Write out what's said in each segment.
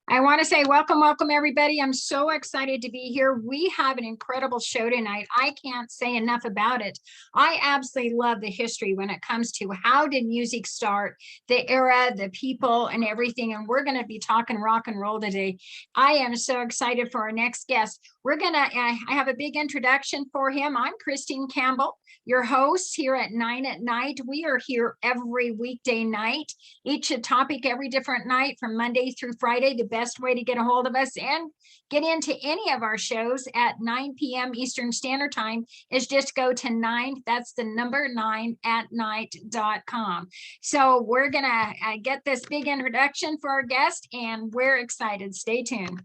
I want to say welcome, welcome, everybody. I'm so excited to be here. We have an incredible show tonight. I can't say enough about it. I absolutely love the history when it comes to how did music start, the era, the people, and everything. And we're going to be talking rock and roll today. I am so excited for our next guest. I have a big introduction for him. I'm Christine Campbell, your host here at 9 at Night. We are here every weekday night, each a topic every different night from Monday through Friday. The best way to get a hold of us and get into any of our shows at 9 p.m. Eastern Standard Time is just go to 9, that's the number 9atnight.com. So we're going to get this big introduction for our guest, and we're excited. Stay tuned.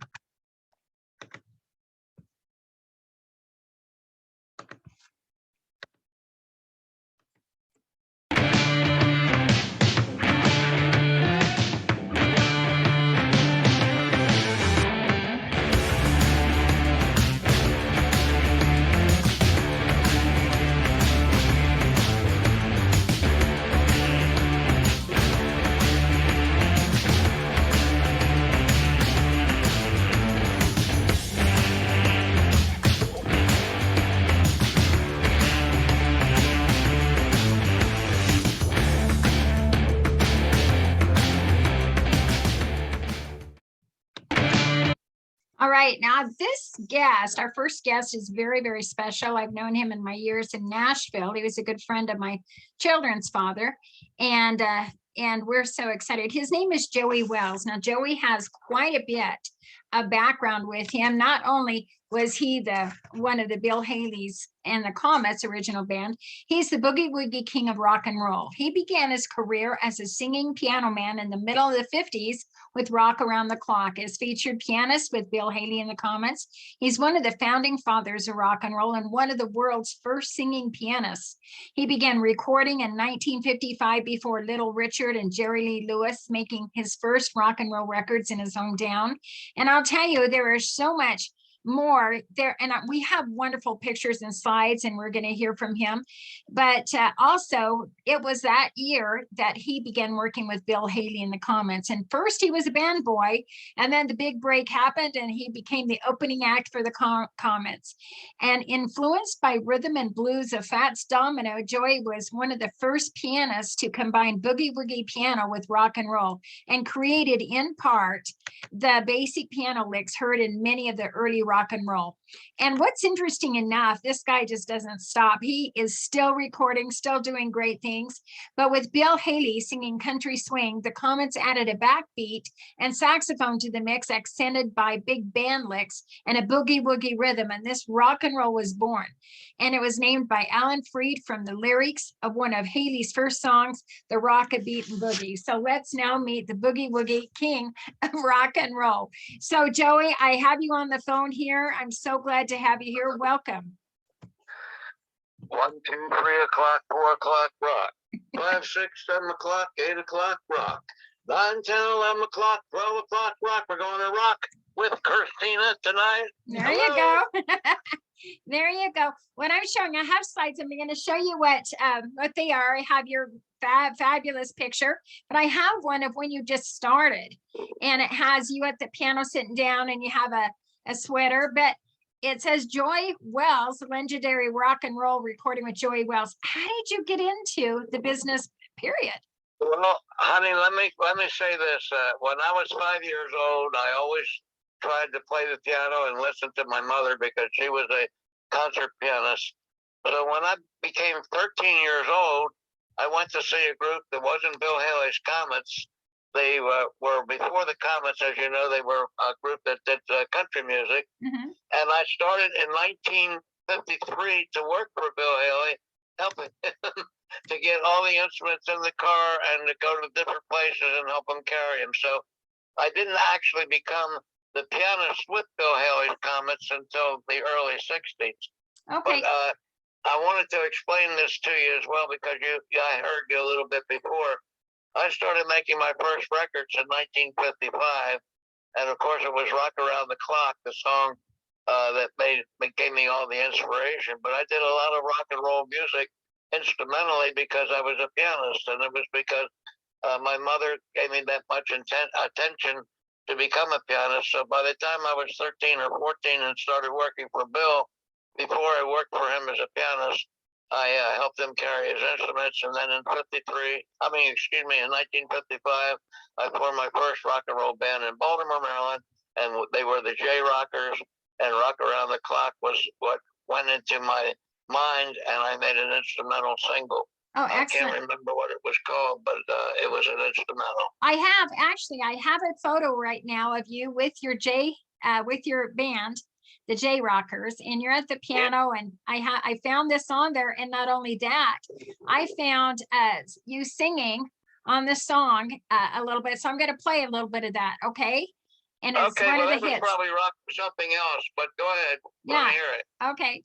All right, now this guest, our first guest, is very, very special. I've known him in my years in Nashville. He was a good friend of my children's father, and we're so excited. His name is Joey Welz. Now, Joey has quite a bit of background with him. Not only was he one of the Bill Haley's and the Comets original band, he's the boogie woogie king of rock and roll. He began his career as a singing piano man in the middle of the 50s with Rock Around the Clock as featured pianist with Bill Haley and the Comets. He's one of the founding fathers of rock and roll and one of the world's first singing pianists. He began recording in 1955 before Little Richard and Jerry Lee Lewis, making his first rock and roll records in his hometown. And I'll tell you, there is so much more there, and we have wonderful pictures and slides, and we're going to hear from him. But also, it was that year that he began working with Bill Haley and the Comets. And first, he was a band boy, and then the big break happened, and he became the opening act for the Comets. And influenced by rhythm and blues of Fats Domino, Joey was one of the first pianists to combine boogie woogie piano with rock and roll, and created in part the basic piano licks heard in many of the early rock and roll. And what's interesting enough, this guy just doesn't stop. He is still recording, still doing great things. But with Bill Haley singing country swing, the Comets added a backbeat and saxophone to the mix, accented by big band licks and a boogie woogie rhythm. And this rock and roll was born. And it was named by Alan Freed from the lyrics of one of Haley's first songs, The Rock a Beat and Boogie. So let's now meet the boogie woogie king of rock and roll. So Joey, I have you on the phone here. I'm so glad to have you here. Welcome. 1, 2, 3 o'clock, 4 o'clock, rock. 5, 6, 7 o'clock, 8 o'clock, rock. 9, 10, 11 o'clock, 12 o'clock, rock. We're going to rock with Christina tonight. There you go. There you go. What I'm showing, I have slides. I'm going to show you what they are. I have your fabulous picture, but I have one of when you just started, and it has you at the piano sitting down, and you have a sweater, but it says Joey Welz, legendary rock and roll recording with Joey Welz. How did you get into the business, period? Well, honey, let me say this. When I was 5 years old, I always tried to play the piano and listen to my mother because she was a concert pianist. So when I became 13 years old, I went to see a group that wasn't Bill Haley's Comets. They were before the Comets, as you know. They were a group that did country music. Mm-hmm. And I started in 1953 to work for Bill Haley, helping him to get all the instruments in the car and to go to different places and help him carry them. So I didn't actually become the pianist with Bill Haley's Comets until the early 60s. Okay. But I wanted to explain this to you as well because I heard you a little bit before. I started making my first records in 1955, and of course it was Rock Around the Clock, the song that gave me all the inspiration. But I did a lot of rock and roll music instrumentally because I was a pianist, and it was because my mother gave me that much attention to become a pianist. So by the time I was 13 or 14 and started working for Bill, before I worked for him as a pianist, I helped him carry his instruments. And then in 1955, I formed my first rock and roll band in Baltimore, Maryland. And they were the J Rockers, and Rock Around the Clock was what went into my mind, and I made an instrumental single. Oh, I excellent. can't remember what it was called, but it was an instrumental. I have a photo right now of you with your band, the J Rockers, and you're at the piano. And I found this on there, and not only that, I found you singing on the song a little bit. So I'm going to play a little bit of that, okay? And it's okay, one well, of the that was hits. probably rock something else, but go ahead. Yeah. Let me hear it. Okay.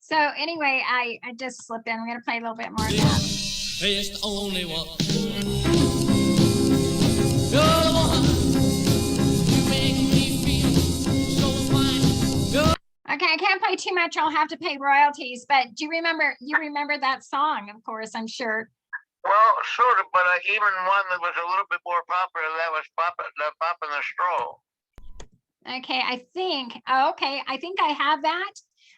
So anyway, I just slipped in. I'm going to play a little bit more of that. It's the only one. You're the one. You make me feel so fine. Okay, I can't play too much. I'll have to pay royalties. But do you remember? You remember that song, of course, I'm sure. Well, sort of, but even one that was a little bit more popular, that was Poppin' the Stroll. Okay, I think I have that.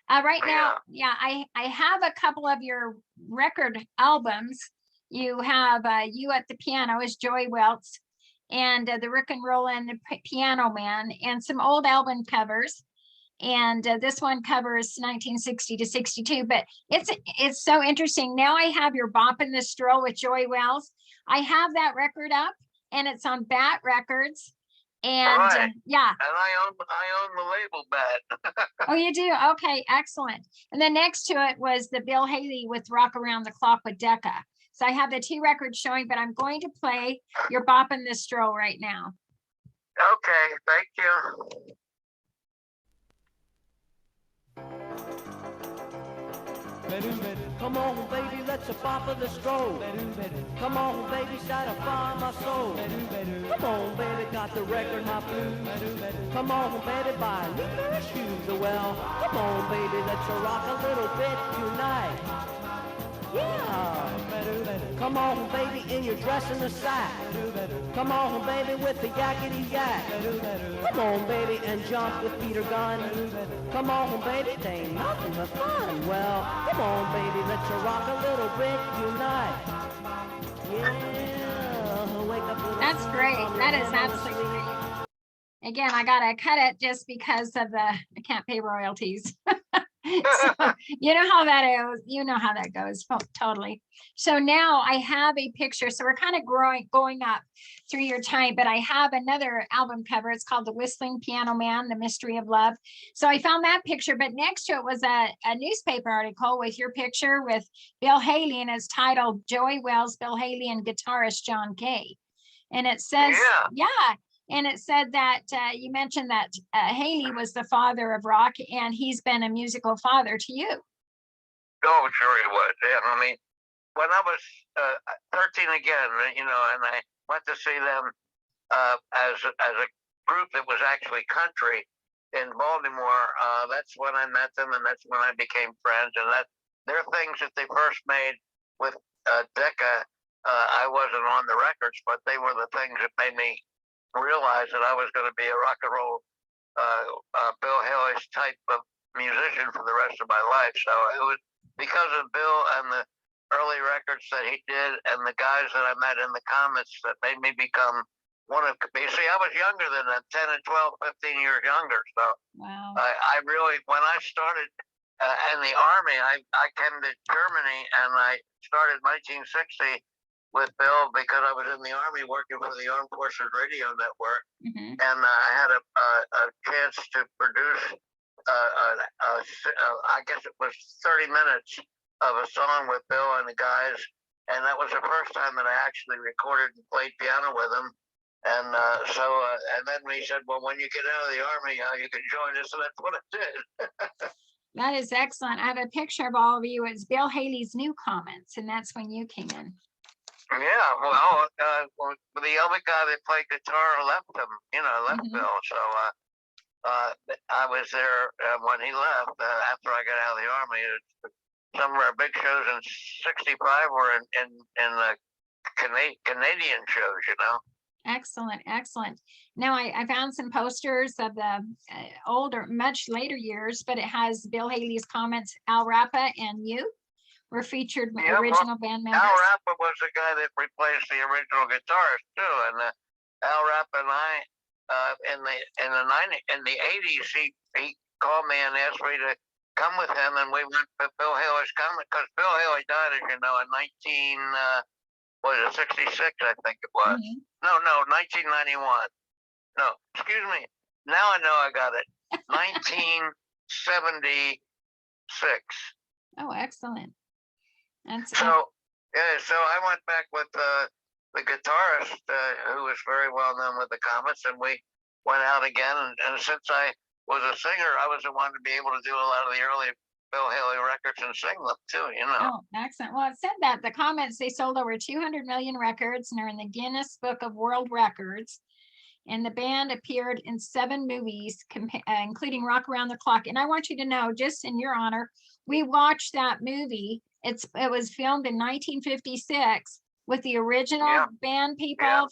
Right now, yeah, I have a couple of your record albums. You have You at the Piano is Joey Welz, and the Rock and Roll and the Piano Man, and some old album covers. And this one covers 1960 to 62, but it's so interesting. Now I have your Bop in the Stroll with Joey Welz. I have that record up, and it's on Bat Records. And right. Yeah. And I own the label Bat. Oh, you do? Okay, excellent. And then next to it was the Bill Haley with Rock Around the Clock with Decca. So I have the two records showing, but I'm going to play your Bop in the Stroll right now. Okay, thank you. Come on, baby, let's a bop of the stroll. Come on, baby, satisfy my soul. Come on, baby, got the record hop blues. Come on, baby, buy new pair of shoes. Well, come on, baby, let's rock a little bit tonight. Yeah. Come on, baby, in your dress in the sack. Come on, baby, with the yakety yak. Come on, baby, and jump with Peter Gunn. Come on, baby, they ain't nothing but fun. Well, come on, baby, let's rock a little bit tonight. Yeah, wake up little. That's great. That is absolutely great. Again, I gotta cut it just because of I can't pay royalties. So, you know how that is. You know how that goes. Oh, totally. So now I have a picture. So we're kind of going up through your time, but I have another album cover. It's called The Whistling Piano Man, The Mystery of Love. So I found that picture, but next to it was a newspaper article with your picture with Bill Haley, and it's titled Joey Welz, Bill Haley, and guitarist John Kay. And it says, yeah. And it said that you mentioned that Haley was the father of rock, and he's been a musical father to you. Oh, sure he was. Yeah, I mean, when I was 13 again, and I went to see them as a group that was actually country in Baltimore. That's when I met them, and that's when I became friends. And they're things that they first made with Decca. I wasn't on the records, but they were the things that made me realize that I was going to be a rock and roll Bill Haley's type of musician for the rest of my life. So it was because of Bill and the early records that he did and the guys that I met in the Comets that made me become one of, you see, I was younger than them, 10 and 12, 15 years younger. So wow. I really, when I started in the Army, I came to Germany, and I started 1960 with Bill because I was in the Army working for the Armed Forces Radio Network. Mm-hmm. And I had a chance to produce, I guess it was 30 minutes of a song with Bill and the guys. And that was the first time that I actually recorded and played piano with him. And and then he said, well, when you get out of the Army, you can join us. And that's what I did. That is excellent. I have a picture of all of you. It's Bill Haley's New Comments, and that's when you came in. Yeah, well, the other guy that played guitar left him, left Mhm. Bill. So I was there when he left after I got out of the Army. Some of our big shows in '65 were in the Canadian shows. Excellent, excellent. Now I found some posters of the older, much later years, but it has Bill Haley's Comments, Al Rappa, and you were featured Yeah, original band members. Al Rappa was the guy that replaced the original guitarist too, and Al Rappa and I, in the '80s, he called me and asked me to come with him, and we went to Bill Haley's Comment because Bill Haley died, as you know, in 1966, I think it was. Mhm. No, 1991. No, excuse me. Now I know I got it. 1976. Oh, excellent. That's So I went back with the guitarist who was very well known with the Comets, and we went out again. And since I was a singer, I was the one to be able to do a lot of the early Bill Haley records and sing them too. Oh, excellent. Well, it said that the Comments, they sold over 200 million records and are in the Guinness Book of World Records. And the band appeared in 7 movies, including Rock Around the Clock. And I want you to know, just in your honor, we watched that movie. It was filmed in 1956 with the original band people,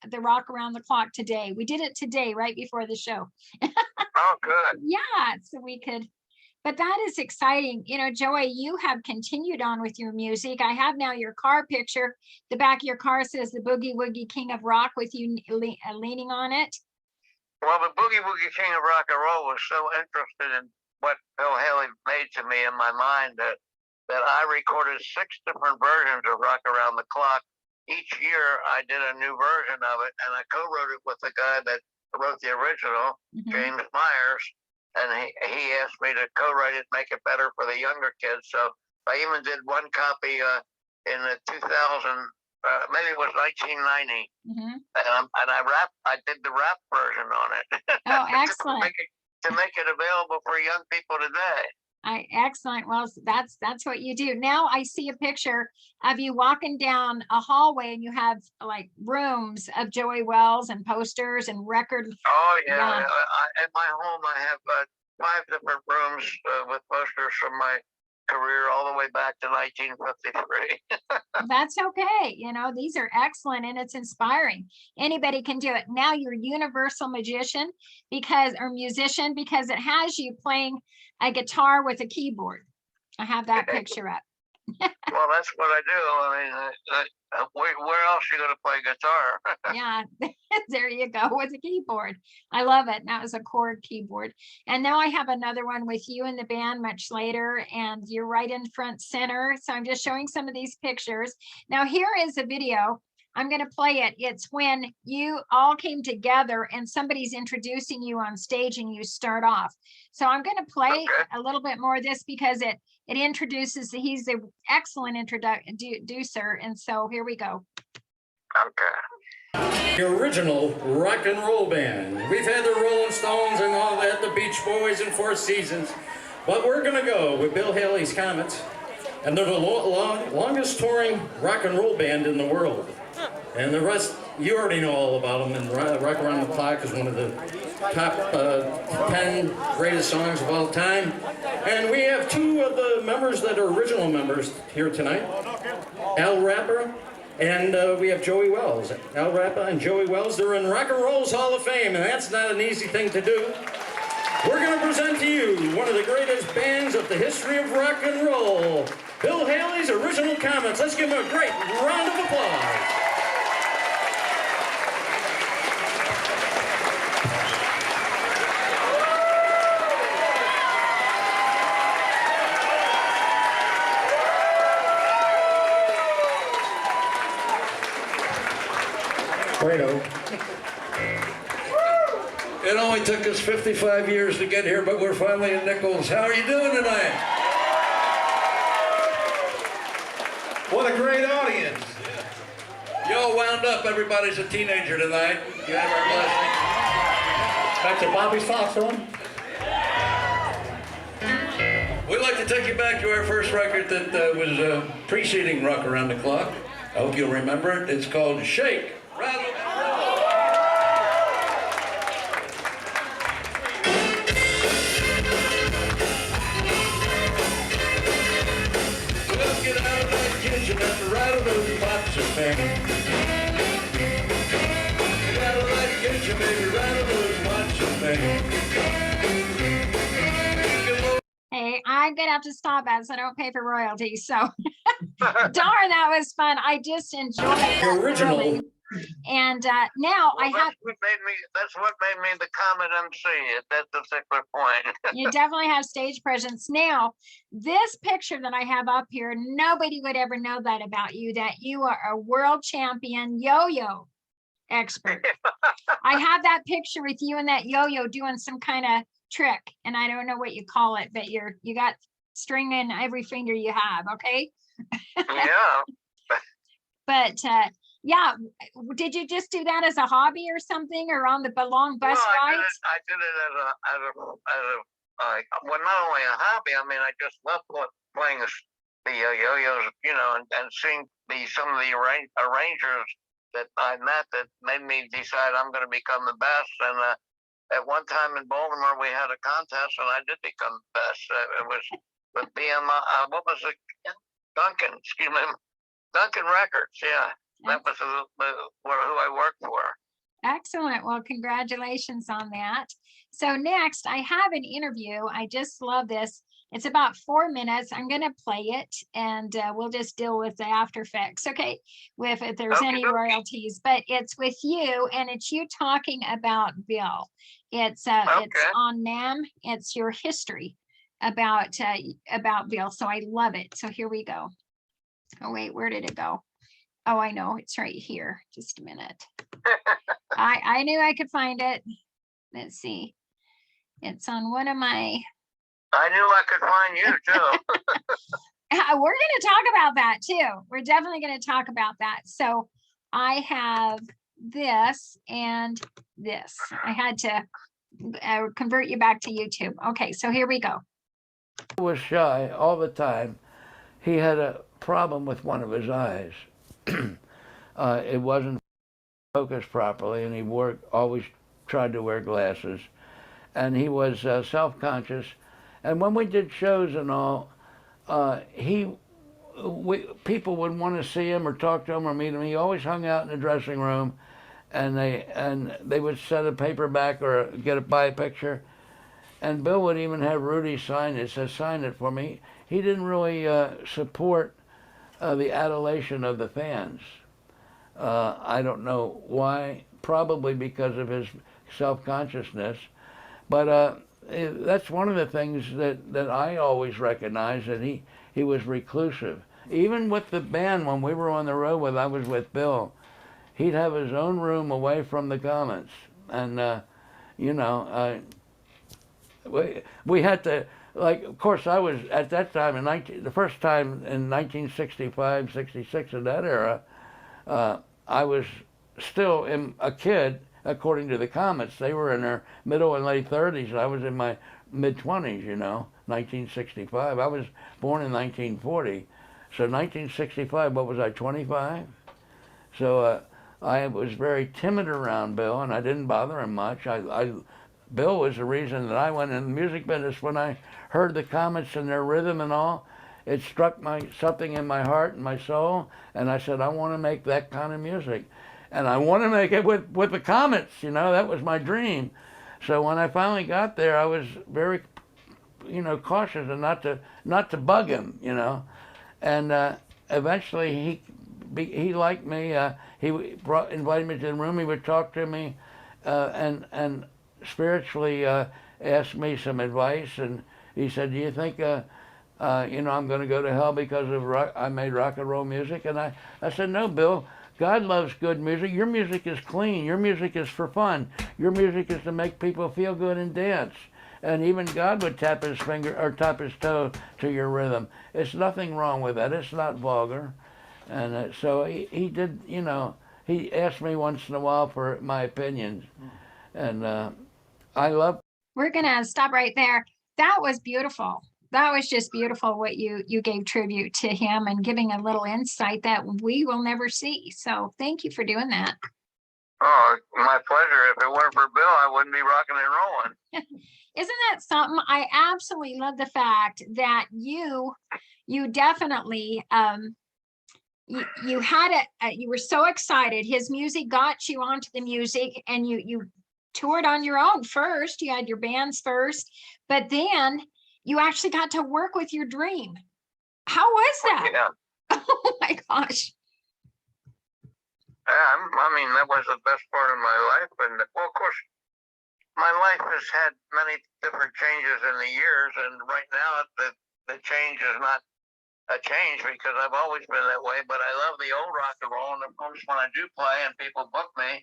the Rock Around the Clock today. We did it today, right before the show. Oh, good. Yeah, so we could. But that is exciting. Joey, you have continued on with your music. I have now your car picture. The back of your car says the Boogie Woogie King of Rock with you leaning on it. Well, the Boogie Woogie King of Rock and Roll was so interested in what Bill Haley made to me in my mind that I recorded 6 different versions of Rock Around the Clock. Each year I did a new version of it, and I co-wrote it with the guy that wrote the original, James Myers. And he asked me to co-write it, make it better for the younger kids. So I even did one copy in the 2000, maybe it was 1990, and I did the rap version on it. Oh, excellent! to make it available for young people today. Excellent. Well, that's what you do. Now I see a picture of you walking down a hallway, and you have like rooms of Joey Welz and posters and record. Oh yeah. At my home, I have 5 different rooms with posters from my career all the way back to 1953. That's okay. These are excellent, and it's inspiring. Anybody can do it. Now you're a universal musician because it has you playing a guitar with a keyboard. I have that picture up. Well, that's what I do. I mean, where else are you going to play guitar? Yeah, there you go, with a keyboard. I love it. That was a chord keyboard. And now I have another one with you in the band much later, and you're right in front center. So I'm just showing some of these pictures. Now here is a video. I'm going to play it. It's when you all came together and somebody's introducing you on stage and you start off. So I'm going to play a little bit more of this because it introduces, he's an excellent introducer. And so here we go. Okay. The original rock and roll band. We've had the Rolling Stones and all that, the Beach Boys and Four Seasons, but we're going to go with Bill Haley's Comets. And they're the longest touring rock and roll band in the world. And the rest, you already know all about them. And Rock Around the Clock is one of the top 10 greatest songs of all time. And we have 2 of the members that are original members here tonight. Al Rappa and we have Joey Welz. Al Rappa and Joey Welz, they're in Rock and Roll's Hall of Fame, and that's not an easy thing to do. We're going to present to you one of the greatest bands of the history of rock and roll, Bill Haley's Original Comets. Let's give him a great round of applause. Righto. It only took us 55 years to get here, but we're finally in Nichols. How are you doing tonight? What a great audience. You all wound up. Everybody's a teenager tonight. You have our blessing. Back to Bobby's Foxhorn. We'd like to take you back to our first record that was preceding Rock Around the Clock. I hope you'll remember it. It's called Shake, Rattle, and Roll. Well, get out of that kitchen and rattle those pots of pan. Get out of that kitchen, baby, rattle those pots of pan. Hey, I'm gonna have to stop as I don't pay for royalties. So darn, that was fun. I just enjoyed it. The original. really. And now I have, That's what made me the comet MC at that particular point. you definitely have stage presence. Now, this picture that I have up here, nobody would ever know that about you, that you are a world champion yo-yo expert. I have that picture with you and that yo-yo doing some kind of trick, and I don't know what you call it, but you got string in every finger you have, okay? Yeah. But yeah, did you just do that as a hobby or something, or on the long bus I rides? did it well, not only a hobby. I mean, I just love playing the yo-yos, you know, and seeing some of the arrangers that I met that made me decide I'm going to become the best. And at one time in Baltimore, we had a contest, and I did become the best. It was with what was it? Duncan, excuse me, Duncan Records. Yeah, that was who I worked for. Excellent. Well, congratulations on that. So next, I have an interview. I just love this. It's about 4 minutes. I'm going to play it, and we'll just deal with the after effects, okay? If there's any royalties, but it's with you, and it's you talking about Bill. It's on NAM. It's your history about Bill. So I love it. So here we go. Oh wait, where did it go? Oh, I know, it's right here. Just a minute. I knew I could find it. Let's see. It's on one of my. I knew I could find you too. We're going to talk about that too. We're definitely going to talk about that. So I have this and this. I had to convert you back to YouTube. Okay, so here we go. He was shy all the time. He had a problem with one of his eyes. It wasn't focused properly, and he always tried to wear glasses. And he was self-conscious. And when we did shows and all, people would want to see him or talk to him or meet him. He always hung out in the dressing room, and they would set a paperback or buy a picture. And Bill would even have Rudy sign it. Says, sign it for me. He didn't really support the adulation of the fans. I don't know why. Probably because of his self-consciousness. But that's one of the things that I always recognized, that he was reclusive. Even with the band, when we were on the road I was with Bill, he'd have his own room away from the comments. And, you know, we had to, like, of course, I was, at that time, the first time in 1965, 66, in that era, I was still a kid, according to the comments. They were in their middle and late 30s. I was in my mid-20s, you know, 1965. I was born in 1940. So 1965, what was I, 25? So I was very timid around Bill, and I didn't bother him much. Bill was the reason that I went in the music business. When I heard the comments and their rhythm and all, it struck something in my heart and my soul, and I said, I want to make that kind of music. And I want to make it with the Comets, you know, that was my dream. So when I finally got there, I was very, you know, cautious and not to bug him, you know. And eventually he liked me. He invited me to the room. He would talk to me and spiritually asked me some advice. And he said, do you think, you know, I'm going to go to hell because of I made rock and roll music? And I said, no, Bill. God loves good music. Your music is clean. Your music is for fun. Your music is to make people feel good and dance. And even God would tap his finger or tap his toe to your rhythm. It's nothing wrong with that. It's not vulgar. And so he did, you know, he asked me once in a while for my opinions. And I love. We're gonna stop right there. That was beautiful. That was just beautiful what you gave tribute to him and giving a little insight that we will never see. So thank you for doing that. Oh, my pleasure. If it weren't for Bill, I wouldn't be rocking and rolling. Isn't that something? I absolutely love the fact that you definitely you had you were so excited. His music got you onto the music, and you toured on your own first. You had your bands first, but then you actually got to work with your dream. How was that? Yeah. Oh my gosh. Yeah, I mean, that was the best part of my life. And well, of course, my life has had many different changes in the years. And right now, the change is not a change because I've always been that way. But I love the old rock and roll. And of course, when I do play and people book me,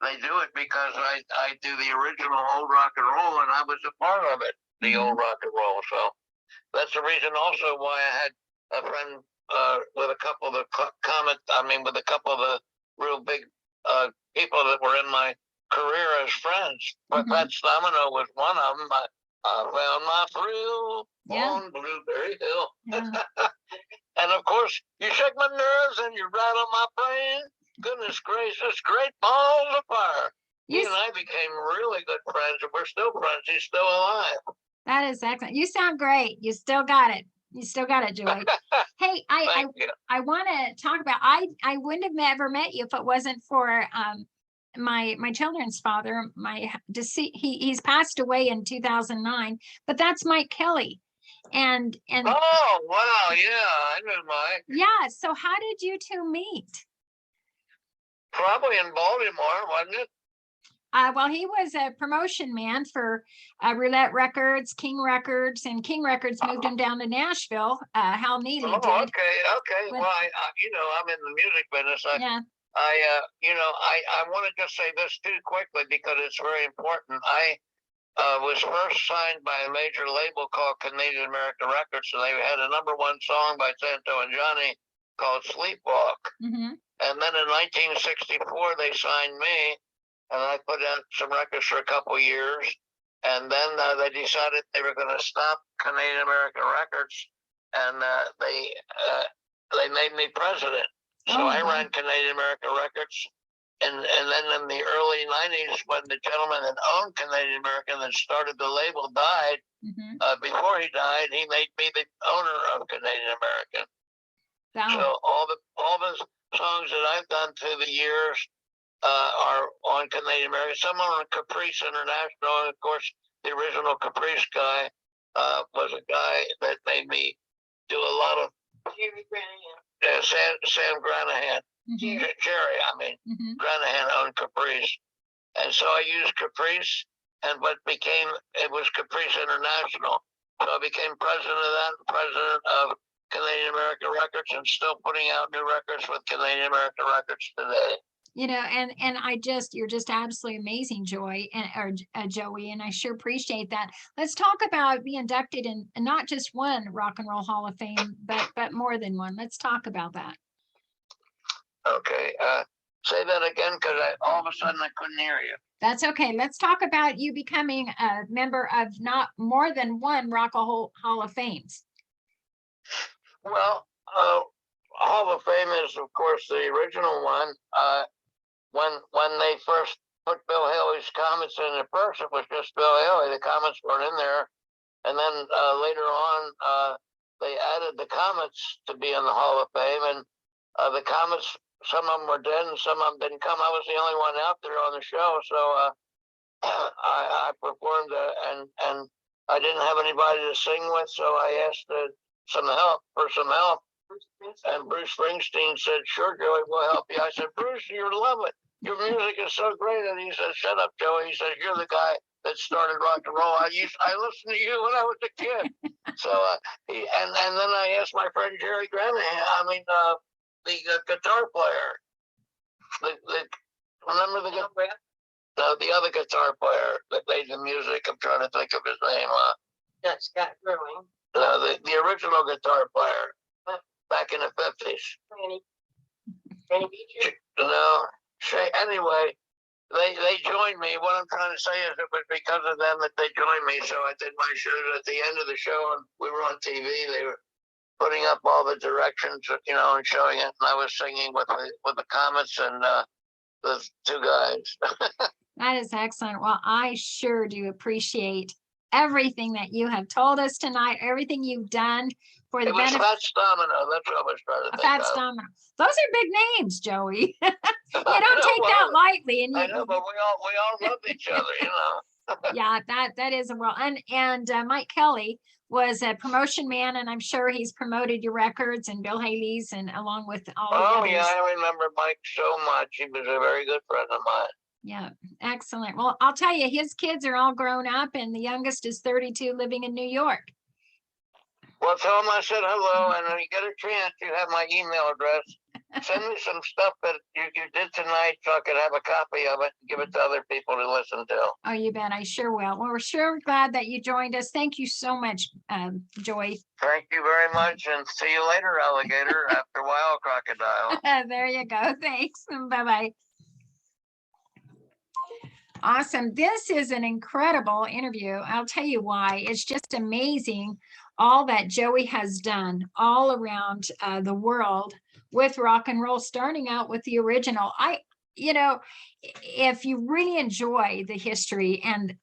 they do it because I do the original old rock and roll, and I was a part of it, the old rock and roll. So that's the reason also why I had a friend with a couple of the with a couple of the real big people that were in my career as friends. But Pat Stamino was one of them. I found my thrill on Blueberry Hill. Yeah. And of course, you shake my nerves and you rattle my brain. Goodness gracious, great balls of fire. He and I became really good friends, and we're still friends. He's still alive. That is excellent. You sound great. You still got it. You still got it, Joey. Hey, I want to talk about, I wouldn't have ever met you if it wasn't for my children's father. He's passed away in 2009, but that's Mike Kelly. And oh wow, yeah, I knew Mike. Yeah, so how did you two meet? Probably in Baltimore, wasn't it? Well, he was a promotion man for Roulette Records, King Records, and King Records moved him down to Nashville. Hal Neely did. Okay. Well, I'm in the music business. I want to just say this too quickly because it's very important. I was first signed by a major label called Canadian American Records, and they had a #1 song by Santo and Johnny called Sleepwalk. And then in 1964, they signed me, and I put out some records for a couple years. And then they decided they were going to stop Canadian American Records, and they made me president. So I ran Canadian American Records. And then in the early 90s, when the gentleman that owned Canadian American that started the label died, before he died, he made me the owner of Canadian American. Wow. So all the songs that I've done through the years are on Canadian American. Some are on Caprice International, and of course, the original Caprice guy was a guy that made me do a lot of Sam Granahan. Jerry, Granahan owned Caprice. And so I used Caprice, and it was Caprice International. So I became president of that, president of Canadian American Records, and still putting out new records with Canadian American Records today. You know, and you're just absolutely amazing, Joey, Joey, and I sure appreciate that. Let's talk about being inducted in not just one Rock and Roll Hall of Fame, but more than one. Let's talk about that. Okay, say that again, because all of a sudden I couldn't hear you. That's okay. Let's talk about you becoming a member of not more than one Rock and Roll Hall of Fames. Well, Hall of Fame is, of course, the original one. When they first put Bill Haley's comments in at first, it was just Bill Haley. The comments weren't in there. And then later on, they added the comments to be in the Hall of Fame. And the comments, some of them were dead and some of them didn't come. I was the only one out there on the show. So I performed and I didn't have anybody to sing with. So I asked for some help. And Bruce Springsteen said, "Sure, Joey, we'll help you." I said, "Bruce, you'll love it. Your music is so great." And he said, "Shut up, Joey." He said, "You're the guy that started rock and roll. I listened to you when I was a kid." So and then I asked my friend Jerry Granahan, the guitar player. Remember the other guitar player that made the music? I'm trying to think of his name. That's Scott Growing. The original guitar player back in the 50s. No, anyway, they joined me. What I'm trying to say is it was because of them that they joined me. So I did my shows at the end of the show, and we were on TV. They were putting up all the directions, and showing it, and I was singing with the Comets and the two guys. That is excellent. Well, I sure do appreciate everything that you have told us tonight, everything you've done for the It was benefit Fats Domino. That's what I was trying to of think Fats of. Domino. Those are big names, Joey. You I don't know, take that well, lightly. And I you, know, but we all love each other. yeah, that is a well. And Mike Kelly was a promotion man, and I'm sure he's promoted your records and Bill Haley's, and along with all the Oh others. yeah, I remember Mike so much. He was a very good friend of mine. Yeah, excellent. Well, I'll tell you, his kids are all grown up, and the youngest is 32, living in New York. Well, tell him I said hello, and when you get a chance, you have my email address. Send me some stuff that you did tonight so I could have a copy of it and give it to other people to listen to. Oh, you bet. I sure will. Well, we're sure glad that you joined us. Thank you so much, Joy. Thank you very much, and see you later, alligator, after a while, crocodile. There you go. Thanks. Bye-bye. Awesome. This is an incredible interview. I'll tell you why. It's just amazing all that Joey has done all around the world with rock and roll, starting out with the original. If you really enjoy the history and